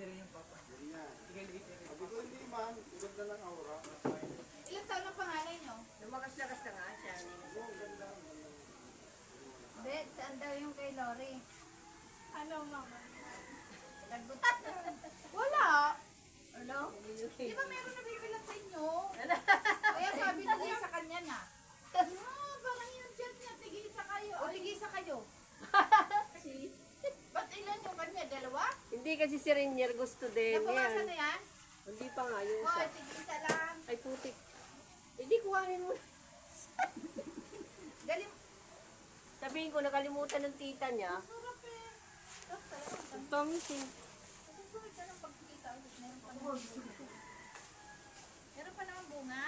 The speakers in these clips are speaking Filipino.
rin yung papa. Ganyan. Sige, liit rin. Sabi ko, hindi man. Ganda ng aura. Ilang taon ang panganay nyo? Lumakas-lakas na nga siya. Oo, ganda. Bet, saan daw yung kay Lori? Ano, mama? Lagot. Wala. Ano? Di ba meron na bibilang sa inyo? Kaya sabi niya sa kanya na. Parang yung chat niya, tigisa kayo. O, tigisa kayo. Ba't ilan yung kanya? Dalawa? Hindi kasi si Rainier gusto din. Napamasa Yan. na yan? Hindi pa nga yung O, isa. tigisa lang. Ay, putik. Hindi, kuhanin mo. Galing. Sabihin ko, nakalimutan ng tita niya. Sarap eh. Sarap talaga. Ang promising. Susunod ka ng pagkikita ulit. Meron pa naman bunga.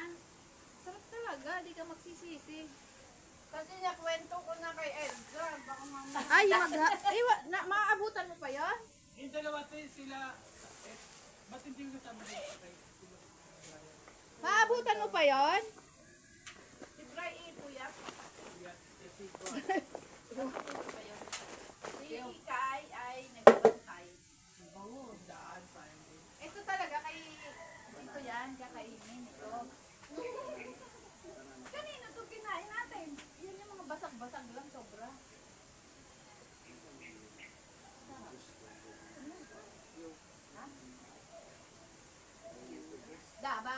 Sarap talaga, di ka magsisisi. Kasi nakwento ko na kay Elsa, baka mamaya. Ay, maaabutan mo pa yon? Yung dalawa tayo sila, ba't hindi mo kasama dito? Maaabutan mo pa yon? Si Bray Ipuyak. Si Ikay ay nagbantay. Daan pa yun. Ito talaga kay ito yan, kakainin ito. Kanino ito kinain natin? Yan yung mga basag-basag lang, sobra.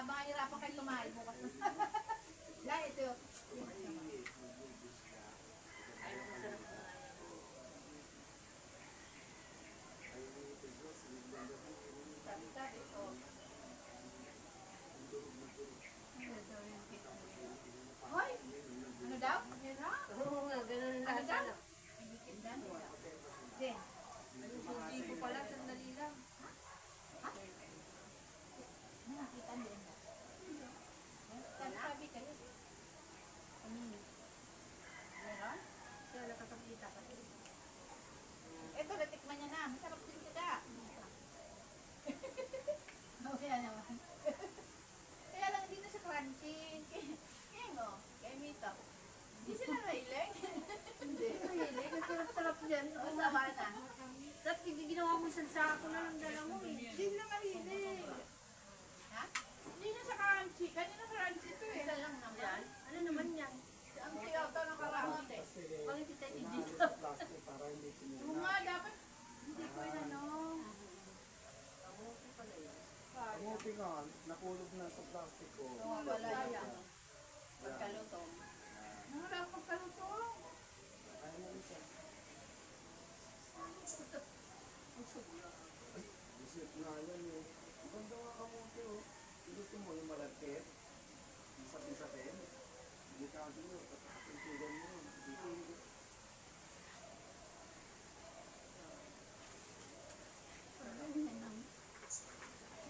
Mahirapan kayo tumahay bukas. La, ito. Sabi-sabi ito. Hoy! Ano daw? Oo nga, ganun Ano lang daw? sana. Jen. Hindi ko pala, sandali lang. Nakita din. Sabi kayo. Meron? Kaya nakapagkita ka. Ito, natikman niya na. Masarap din sila. Kaya naman. Kaya lang hindi na siya crunchy. Kaya mo, kay Mito. Hindi sila mahilig. Hindi, mahilig. Ang sarap-sarap yan. O sama na. Dapat hindi ginawa mo isang sako na lang dala mo eh. Hindi sila mahilig. Ha? Hindi na siya crunchy. Kanina crunchy ito eh. Isa lang naman. Ano naman yan? Ang tiyoto ng karamote. Bakit kita i-dito? Plastic para hindi Yung sinira. nga dapat, hindi ko inanong. Kamuti pala yan. Kamuti nga, nakulog na sa plastic ko. Wala yan. Pagkalutong. Wala pagkalutong. Kaya na rin siya. Isip nga yan eh. Ang ganda nga kamuti oh. Gusto mo yung malagkit? Yung sakin-sakin? Hindi ka ano yun. Pagkakapintugan mo yun. Dito yun.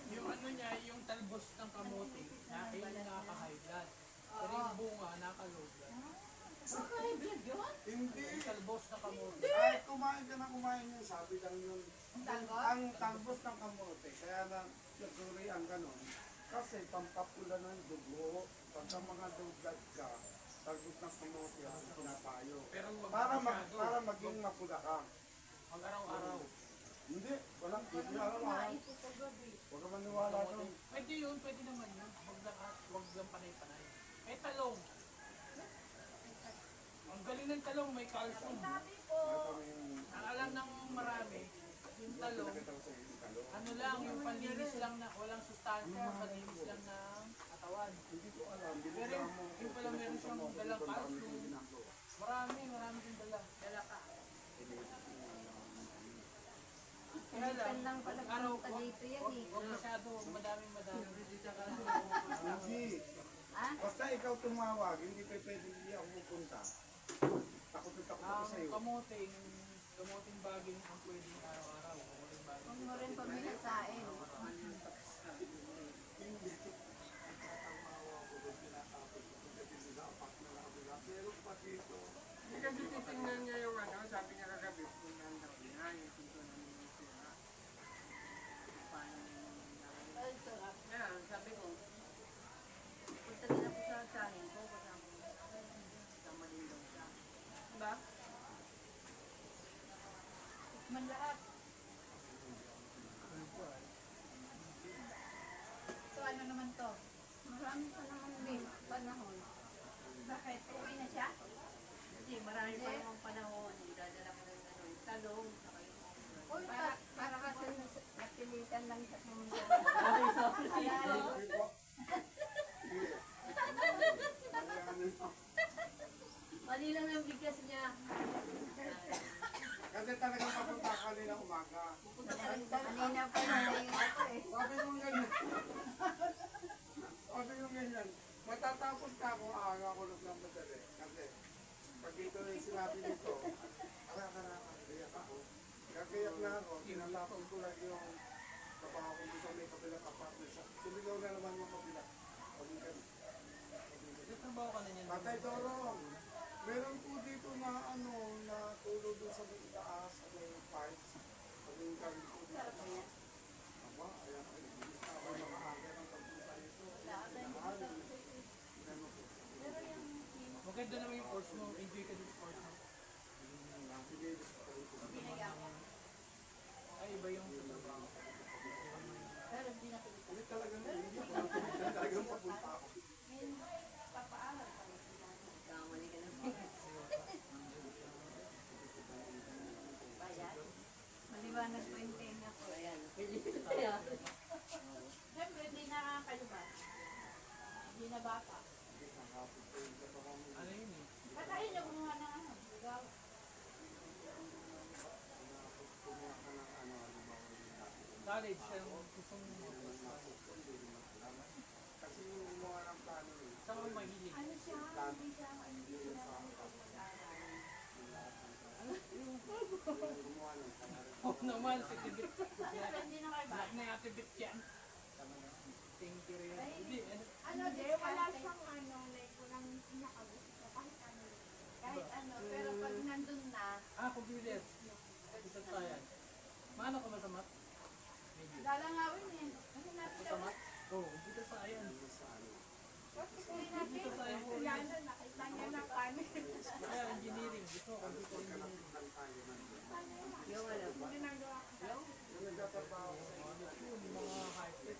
Yung ano niya, yung talbos ng kamote, na yung nakaka-high blood. Pero yung bunga, naka-low blood. Okay, blood yun? Hindi. Yung talbos ng kamote. Ay, kumain ka na kumain yun. Sabi lang yun. Ang talbos? Ang talbos ng kamote. Kaya na nagsuri ang ganon. Kasi pampapula ng dugo. Pagka mga low blood ka, talbos ng kamote ang pinapayo. Pero wag Para masyado. maging mapula ka. Pag araw-araw. Hindi. Walang hindi araw-araw. Huwag ka maniwala doon. Pwede yun, pwede naman yun. Wag lang panay-panay. May talong. Ang galing ng talong, may calcium. Sabi ko, Ang alam ng marami, yung talong, ano lang, yung panlinis lang na, walang sustansya, panlinis lang ng katawan. Hindi ko alam. Pero Binigyan mo. yung pala meron siyang dalang calcium. Marami din dala. Dala ka. Kaya lang, Kanitan lang pala araw, punta dito yan eh. huwag masyado, madaming. Hindi. ha? Basta ikaw tumawag, hindi pa pwede hindi ako pupunta. Takot na takot ako Ang sa'yo. kamuting baging ang pwedeng araw-araw. Kamuting baging. Huwag mo rin pamilisain. Hindi. Pero pa dito. Hindi kasi titingnan niya yung ano, sabi niya kagabi, kung nandaw niya, yung pinto na niya. Paano Ay, sarap. Kaya, sabi ko, punta din ako sa asahin ko, kasama ko. Kasama din daw siya. Diba? Man lahat. Ano po, na naman to? Marami pa naman panahon. Bakit? Uwi na siya? Hindi, marami pa namang panahon. Dadala ko ng ano, yung talong, saka yung okra. Uy, Para kasi napilitan lang sa pumunta. Mali lang ang bigas niya. Kasi talagang papunta ka kanina umaga. Kanina pa na yung ako eh. Sabi mo ganyan. Sabi mo ganyan. Matatapos ka kung aga ko ng madali. Kasi pag dito yung sinabi nito, kaya ako. Kakayak na ako, tinatapos ko lang yung trabaho ko dito may kabilang apartment. Sumigaw na naman yung kabila. Sabi ganun. Nagtrabaho ka na niyan. Tatay Dorong, meron po dito na ano, na tulo doon sa may itaas, sa may pipes. Sa may galing po dito. Aba, ayan, ilis na ako yung maaga ng pagpunta nito. Maganda naman yung course mo. Enjoy ka din sa course mo. Ay, iba yung sa trabaho. Pero hindi na kita. Hindi talagang talagang papunta ako. Papaaral pa rin sila. Kamali ka na. Bayan. Maliwanag po yung tenga ko. Ayan, kaya. Siyempre, hindi na kayo ba? Hindi na bata. Ano yun eh? Patayin niyo kumuha ng ano. Ligaw. College, ang gusto mo Kasi yung mga ng plano eh. saan mo mahilig? Ano siya? Hindi siya. Hindi siya. Gumawa ng pangalan. Oo naman, si Tibit. Siyempre, hindi na kayo ba? Lahat na yung Tibit yan. Thank you rin. Hindi, Ano, wala siyang ano, like, walang pinakagusto. Kahit ano, pero pag nandun na, computer. Computer science. Maano ka ba sa math? Medyo. lalangawin eh. Kasi natin Sa math? Oo, computer science. Hindi natin. Kailangan nakita niya na paano. Kaya engineering. Gusto ko computer engineering. Yung alam. Ginagawa ko. Yung nagtatrabaho ko sa inyo. Yun, yung mga high-tech.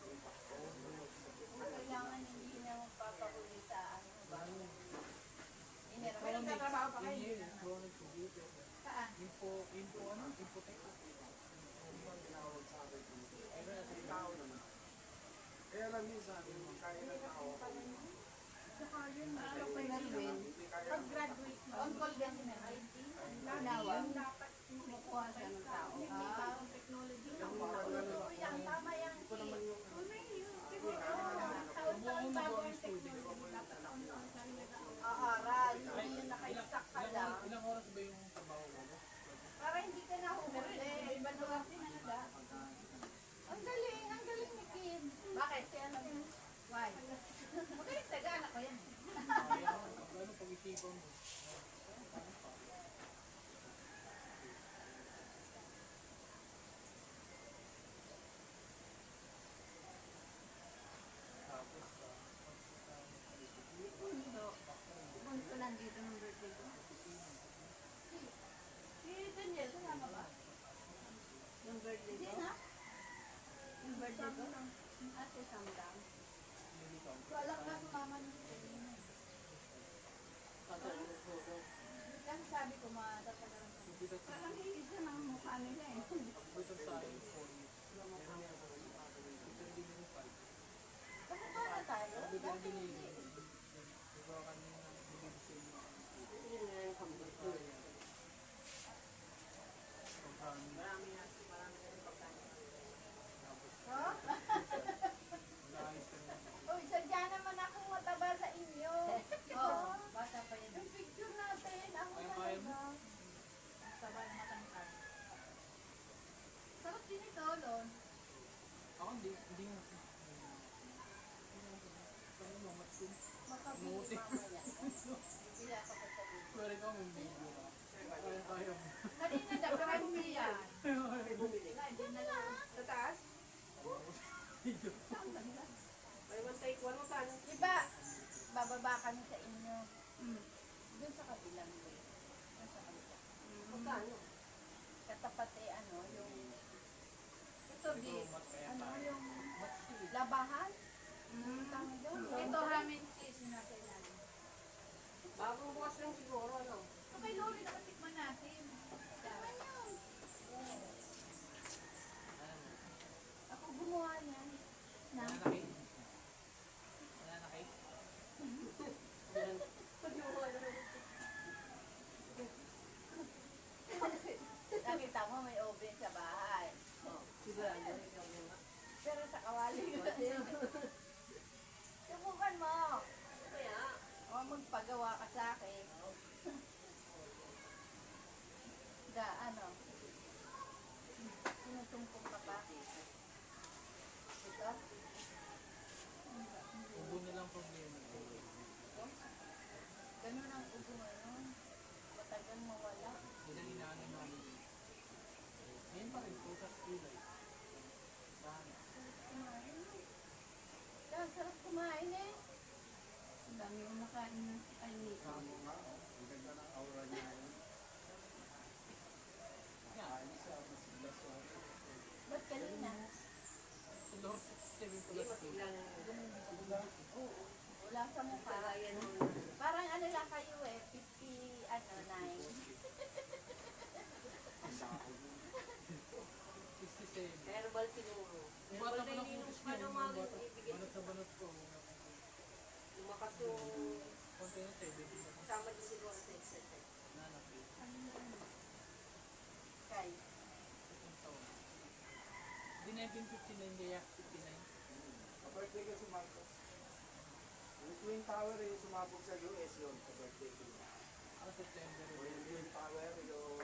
Kailangan hindi na magpapahuli sa ano ba. Pero Electronics, nagtatrabaho pa kayo. engineering, electronics, computer. Saan? Info ano? Infotech. Tao naman. Kaya lang minsan, yung kaya ng tao, Saka yun, Melvin, pag-graduate mo. On call din si Melvin. Nawa, kumukuha siya ng tao. Technology lang. Oo, yan. Tama yan. Taon-taon bago ang technology. Dapat taon-taon aaral. Hindi yung naka-stack ka lang. Ilang oras ba yung trabaho mo? Para hindi ka nahuhuli. Iba na lang din talaga. Ang galing ni Kim. Bakit? Why? Magaling taga, anak ko yan. Ano pag-isipan mo? Punto nandito ng birthday ko. Si Daniel, kasama ba? Yung birthday Hindi ko. na. Yung birthday ko. Ate Samdang. Wala ka sumama ng Selena. Kasi sabi ko, matatagal ko. Computer Parang hindi siya ng mukha nila eh. science 4 years. Computer engineering 5. Kamukha na tayo. Computer Dati hindi. engineering. Diba kanina, nag-design Yun nga yung computer. programming. Marami na rin pagkain. Ha? Nag-ayos ka na. Uy, sadya naman akong mataba sa inyo. Oo, bata pa yun. Yung picture natin, ako Kaya mo? talaga. Taba na matangkad. Sarap din ito, Lon. Ako hindi nga. Ano mo, matsin? Makabili Muti. mamaya. Bibili ako sa sabi. Pwede ka may video ka. Kaya mo. Kanina daw, pero bumili yan. Hindi na lang. Sa taas? Saan banda? May one take one mo saan? Diba, bababa kami sa inyo. Doon sa kabilang way. Doon sa kabilang. Magkano? Katapat eh, ano, yung... Ito, di, Mat kaya ano, tayo. yung Matsin. labahan. lang siguro, ano? So kay Lori nakatikman natin. Tikman niyo. Ako gumawa niyan. Na? Wala na cake? Wala na cake? Nakita mo may oven sa bahay. Sigurado, ikaw muna. Pero sa kawali ko. Subukan mo. Kaya, O magpagawa ka sa akin. Ano? Sinusumpong ka pa. Ito? Ubo na lang problema. Ganun ang ubo ngayon. Matagal mawala. Yan ang inaano namin. Ngayon pa rin po sa kulay. Sana. Sarap kumain eh. Ang dami yung nakain ng ay Kamo nga, oh. Ang ganda ng aura niya yun. Yan. Ayos siya, mas bless. Ba't kanina? Sa Lord, 7 hindi plus 2. matilang. Oo. Wala sa mukha. Kagayan mo. Parang ano lang kayo eh. 50, 9. 67. Herbal siguro. Yung bata Herbal ko na lang ininom utos pa niya. ng Yung mga bata, ibigay. banat na banat ko. Lumakas yung Konti na 7. kasama din siguro sa exercise. Nanak. Kay. Di 1959 kaya 59. Ka-birthday ka si Marcos. Yung Twin Tower yung sumabog sa US yun, ka-birthday ko. Ah, September. O yung Twin Tower, yung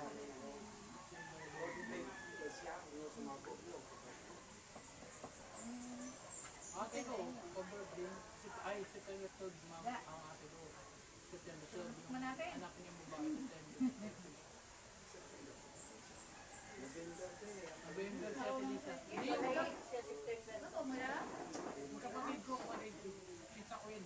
Golden Gate, siya, yung sumabog yun. Ate ko, cover din. Ay, September 3rd, ma'am. Ang ate ko. September 3rd. Tikman natin. Anak niya mo ba? September. November din eh. November si Ate Lisa. Hindi, Sa September. Ano mo na? magkapatid ko, kapatid ko. Kita ko yun.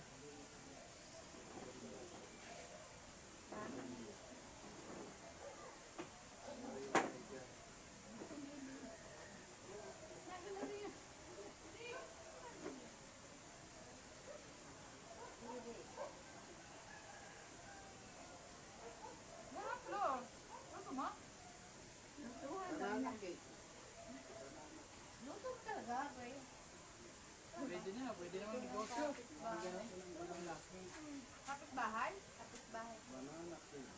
Sarap lo. Ano mo? Banana cake. Luto talaga, Gray. Pwede na, pwede naman negosyo. Wala. Kapit bahay? Kapit bahay. Banana cake.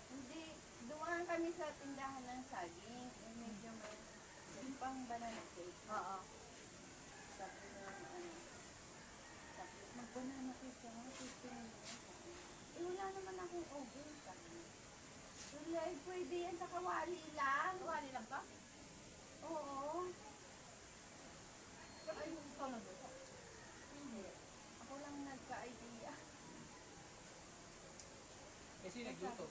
Hindi, dumaan kami sa tindahan ng saging. Medyo may yung pang banana cake. Oo. Sabi na ano. Sabi, mag-banana cake ka nga. Eh, wala naman akong oven. Sabi niya. Wala, eh, pwede yan sa kawali lang. Kawali lang ka? Oo. Ay, ikaw lang doon. Hindi. Ako lang nagka-idea. Kasi nagluto.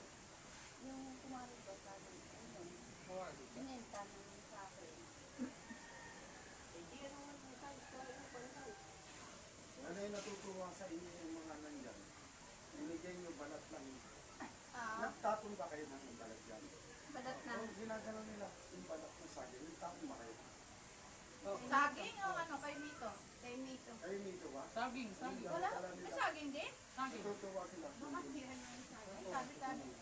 Yung kumari ko sa akin, ayun, Howard. binenta naman sa akin. Hindi ka naman tayo pa rin. Ano yung natutuwa sa inyo yung mga nandyan? Binigyan nyo balat lang. Nagtapon ba kayo ng balat yan? Balat na. Kung ginagano nila yung balat ng saging, nagtapon ba kayo? Saging o ano, kay Mito? Kay Mito. Kayo nito ba? Saging, saging. Wala? May saging din? Saging. Natutuwa sila. Makasira na yung saging. Ay, sabi-sabi.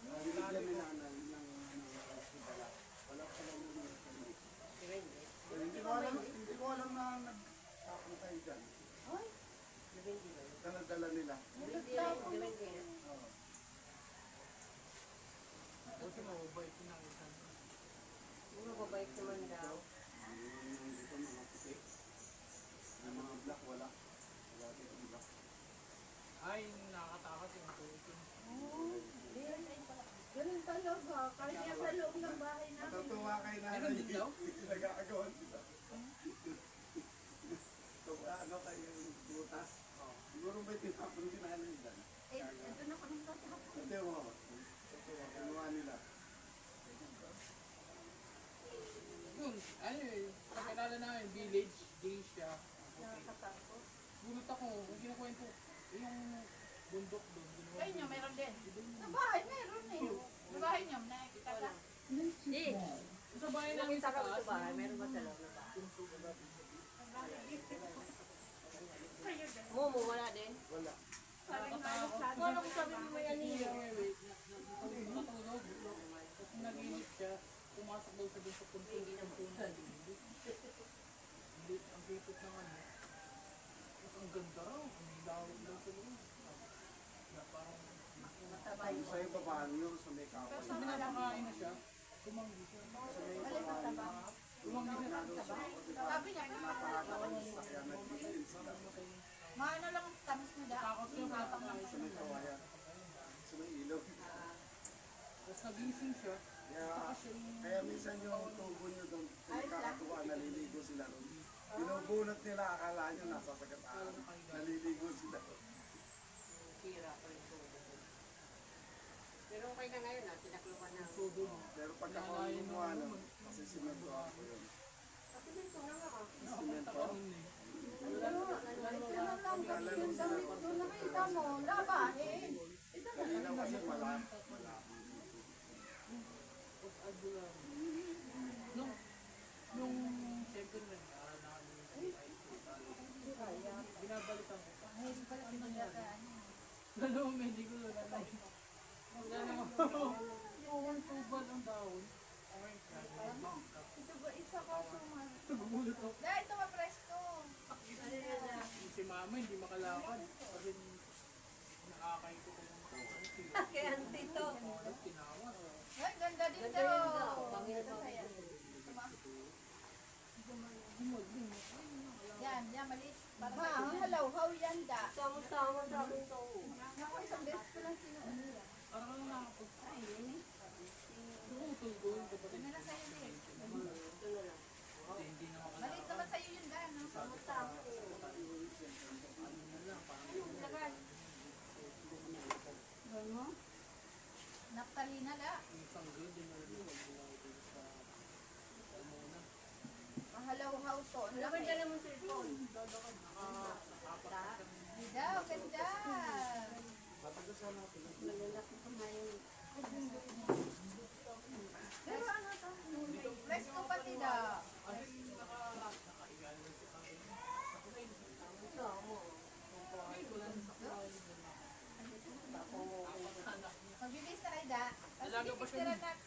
Binigyan nila ng balat. Wala pa lang yung hindi ko alam na nagtapon kayo dyan. Ay, Dala-dala nila. nagtapon na. Oo. Buti mababait yung nakita. Ano babait naman daw? Yung dito mga puti. Yung mga black, wala. Wala dito black. Ay, nakakatakot yung tuwid. Ganun talaga. Kaya sa loob ng bahay namin. Natutuwa kayo na Meron din daw? nag-aagawan sila. So, ano kayo yung butas? Siguro may tinapon din na alam dyan. Eh, ito na kami tatapon. Ate mo, natutuwa, kinuha nila. Yun, ano eh, kakilala namin, village, Gracia. Nakakatakot. Gulat ako, kung kinakwento, yung bundok doon. Sa inyo, meron din. Sa bahay, meron eh. Sa bahay niyo, nakikita ka? Hindi. Sa bahay namin Nakita sa ka ba taas, sa bahay? Meron ba sa loob na bahay? Sa bahay. Momo, wala din. Wala. Ano kung sabi mo may anino? Matulog. Tapos naginip siya, pumasok daw siya dun sa punto-punto. Ang bipot ng ano. Tapos ang ganda raw. Ang lawag daw sa loob. Na parang Matabay. Sa'yo pa paano yun sa may kawa? Tapos pinapakain na siya, tumanggi siya. Alin ba taba? Tumanggi siya. Sabi niya, Kaya nag-iin sila. maano lang ang tamis mo da. Takot siya pinapakain. Sa may kawayan. Sa may ilog. Tapos nagising siya. Kaya minsan yung tubo nyo doon, nakakatuwa, naliligo sila doon. Binubunot nila, akala nyo nasa sagataan. Naliligo sila doon. Kira pa rin ito. Pero okay na ngayon ah, tinaklukan na. Sudo mo. Pero pagka ako kumuha nun, kasi simento ako yun. Kasi dito na nga. Simento? Yung damit doon nakita mo, labahin. Kanina kasi malaki. Nung siyempre nag-aaral na kami binabalikan ko. Ngayon pala pinagdagaan. Dalawang medico na lang. Dalawang tubal ang daon. Ito ba isa ka suman? Nagugulat ako. Dahil ito mapresko. Si mama hindi makalakad. Sabi nakakay ko kung Kaya dito. tinawa. Ay, ganda din Ganda yun daw. daw. Panginoon daw. Yan, yan, maliit. Ma, halaw-haw yan da. Sama-sama sa akin to. Naku, isang beses ko lang sinuun yan. Parang ano nakapag... Tumutol ko yung kapatid. Ano na sa'yo din? Ito na lang. Hindi na makalakad. Maliit naman sa'yo yun da, no? Sama-sama. Ano? Naptalina da. Yung sanggol, dinala ko dun sa Almona. Mahalaw-haw to. Ang Laban laki. ka naman sa cellphone. Di daw, ganda. Malalaki pa ngayon. Pero ano to? Presko pati da. Ito mo. Magbibis na kayo da. Tapos Alaga pa siya pipicturean natin.